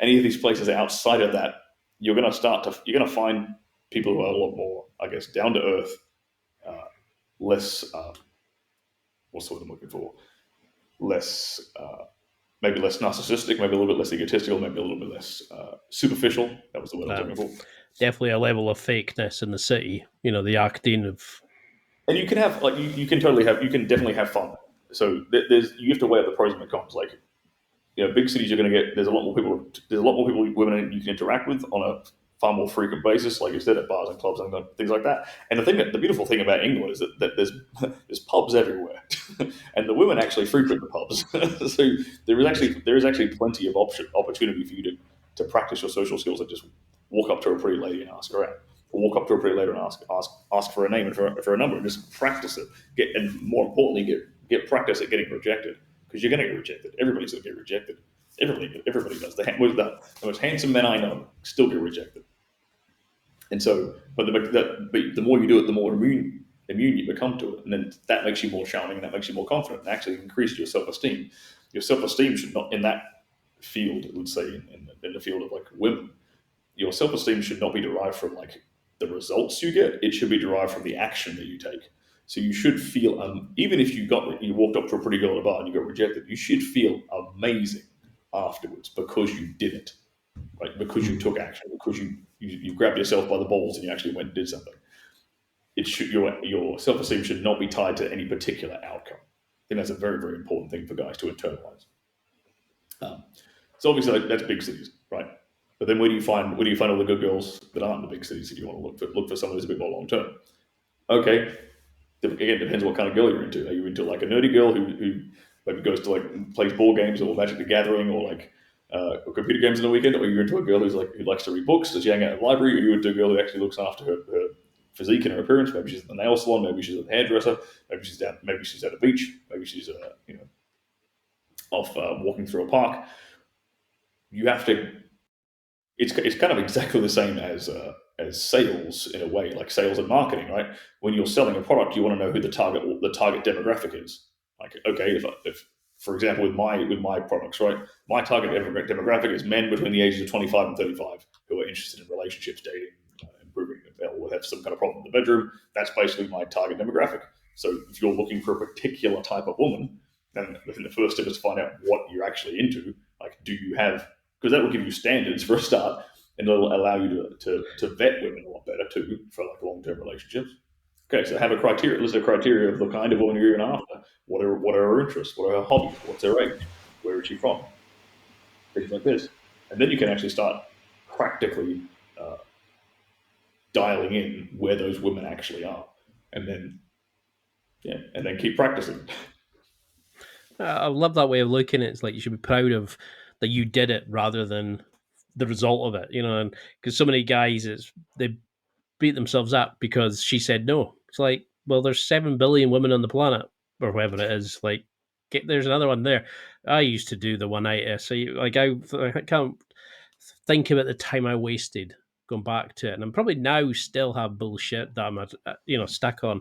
any of these places outside of that, you're going to find people who are a lot more, I guess, down to earth, uh, less, what's the word I'm looking for? Less, maybe less narcissistic, maybe a little bit less egotistical, maybe a little bit less superficial. That was the word I was looking for. Definitely a level of fakeness in the city. The acting of. And you can have you can you can definitely have fun. So there's you have to weigh up the pros and the cons. Like, big cities, you're going to get there's a lot more people, women you can interact with on a far more frequent basis, like you said, at bars and clubs and things like that. And the beautiful thing about England is that there's there's pubs everywhere, and the women actually frequent the pubs. So there is actually plenty of opportunity for you to practice your social skills and just walk up to a pretty lady and ask her out, or walk up to a pretty lady and ask for a name and for a number, and just practice it. And more importantly, get practice at getting rejected, because you're going to get rejected. Everybody's going to get rejected. Everybody does. The most handsome men I know still get rejected. And so, but the more you do it, the more immune you become to it, and then that makes you more charming, and that makes you more confident, and actually increases your self esteem. Your self esteem should not, in that field, let's say in the field of like women, your self esteem should not be derived from like the results you get. It should be derived from the action that you take. So you should feel, even if you walked up to a pretty girl at a bar and you got rejected, you should feel amazing afterwards because you did it, right? Because you took action, because you grabbed yourself by the balls and you actually went and did something. Your self esteem should not be tied to any particular outcome. I think that's a very, very important thing for guys to internalize. Um, so obviously that's big cities, right? But then where do you find all the good girls that aren't in the big cities if you want to look for someone who's a bit more long term? Okay, again, depends what kind of girl you're into. Are you into like a nerdy girl who maybe goes to like plays board games or Magic the Gathering or like or computer games on the weekend? Or are you into a girl who likes to read books? Does she hang out in the library? Or are you into a girl who actually looks after her physique and her appearance? Maybe she's at the nail salon. Maybe she's at the hairdresser. Maybe she's down. Maybe she's at a beach. Maybe she's off walking through a park. You have to. It's kind of exactly the same as sales in a way, like sales and marketing, right? When you're selling a product, you want to know who the target demographic is. Like, okay, if for example with my products, right, my target demographic is men between the ages of 25 and 35 who are interested in relationships, dating, improving, or have some kind of problem in the bedroom. That's basically my target demographic. So if you're looking for a particular type of woman, then the first step is to find out what you're actually into. Like, do you have, because that will give you standards for a start, and it'll allow you to vet women a lot better too for like long term relationships. Okay, so have a criteria, list of criteria of the kind of woman you're even after. What are her interests? What are her hobbies? What's her age? Where is she from? Things like this, and then you can actually start practically uh, dialing in where those women actually are, and then and then keep practicing. I love that way of looking at it. It's like you should be proud of that you did it rather than the result of it, and because so many guys, they beat themselves up because she said no. It's like, well, there's 7 billion women on the planet, or whatever it is. Like, there's another one there. I used to do the one night. So, I can't think about the time I wasted going back to it, and I'm probably now still have bullshit that I'm, stuck on.